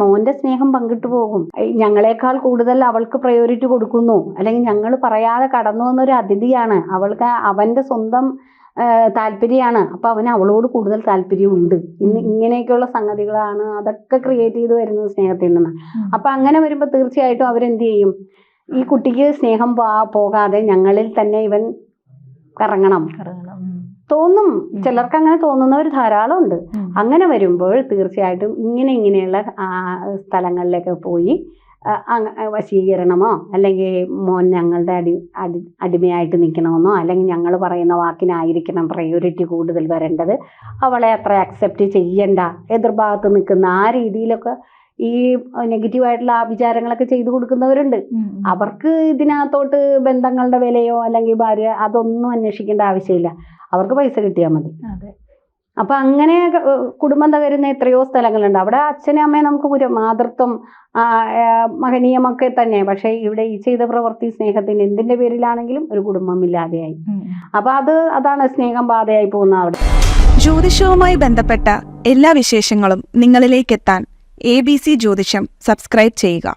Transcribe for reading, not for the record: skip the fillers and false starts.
മോന്റെ സ്നേഹം പങ്കിട്ടു പോകും. ഞങ്ങളെക്കാൾ കൂടുതൽ അവൾക്ക് പ്രയോറിറ്റി കൊടുക്കുന്നു, അല്ലെങ്കിൽ ഞങ്ങൾ പറയാതെ കടന്നു വന്നൊരു അതിഥിയാണ്, അവൾക്ക് അവന്റെ സ്വന്തം താല്പര്യമാണ്, അപ്പൊ അവന് അവളോട് കൂടുതൽ താല്പര്യമുണ്ട്. ഇങ്ങനെയൊക്കെയുള്ള സംഗതികളാണ് അതൊക്കെ ക്രിയേറ്റ് ചെയ്ത് വരുന്നത് സ്നേഹത്തിൽ നിന്ന്. അപ്പൊ അങ്ങനെ വരുമ്പോൾ തീർച്ചയായിട്ടും അവരെന്ത് ചെയ്യും? ഈ കുട്ടിക്ക് സ്നേഹം പോകാതെ ഞങ്ങളിൽ തന്നെ ഇവൻ കറങ്ങണം തോന്നും. ചിലർക്ക് അങ്ങനെ തോന്നുന്നവർ ധാരാളം ഉണ്ട്. അങ്ങനെ വരുമ്പോൾ തീർച്ചയായിട്ടും ഇങ്ങനെയുള്ള സ്ഥലങ്ങളിലൊക്കെ പോയി വശീകരണമോ, അല്ലെങ്കിൽ മോൻ ഞങ്ങളുടെ അടിമയായിട്ട് നിൽക്കണമെന്നോ, അല്ലെങ്കിൽ ഞങ്ങൾ പറയുന്ന വാക്കിനായിരിക്കണം പ്രയോറിറ്റി കൂടുതൽ വരേണ്ടത്, അവളെ അത്ര അക്സെപ്റ്റ് ചെയ്യണ്ട, എതിർഭാഗത്ത് നിൽക്കുന്ന ആ രീതിയിലൊക്കെ ഈ നെഗറ്റീവായിട്ടുള്ള ആ വിചാരങ്ങളൊക്കെ ചെയ്തു കൊടുക്കുന്നവരുണ്ട്. അവർക്ക് ഇതിനകത്തോട്ട് ബന്ധങ്ങളുടെ വിലയോ അല്ലെങ്കിൽ ഭാര്യ അതൊന്നും അന്വേഷിക്കേണ്ട ആവശ്യമില്ല. അവർക്ക് പൈസ കിട്ടിയാൽ മതി. അപ്പൊ അങ്ങനെ കുടുംബം തകരുന്ന എത്രയോ സ്ഥലങ്ങളുണ്ട്. അവിടെ അച്ഛനും അമ്മയും നമുക്ക് മാതൃത്വം മഹനീയമൊക്കെ തന്നെ. പക്ഷെ ഇവിടെ ഈ ചെയ്ത പ്രവൃത്തി സ്നേഹത്തിന് എന്തിന്റെ പേരിലാണെങ്കിലും ഒരു കുടുംബം ഇല്ലാതെയായി. അപ്പൊ അതാണ് സ്നേഹം ബാധയായി പോകുന്നത് അവിടെ. ജ്യോതിഷവുമായി ബന്ധപ്പെട്ട എല്ലാ വിശേഷങ്ങളും നിങ്ങളിലേക്ക് എത്താൻ ABC ജ്യോതിഷം സബ്സ്ക്രൈബ് ചെയ്യുക.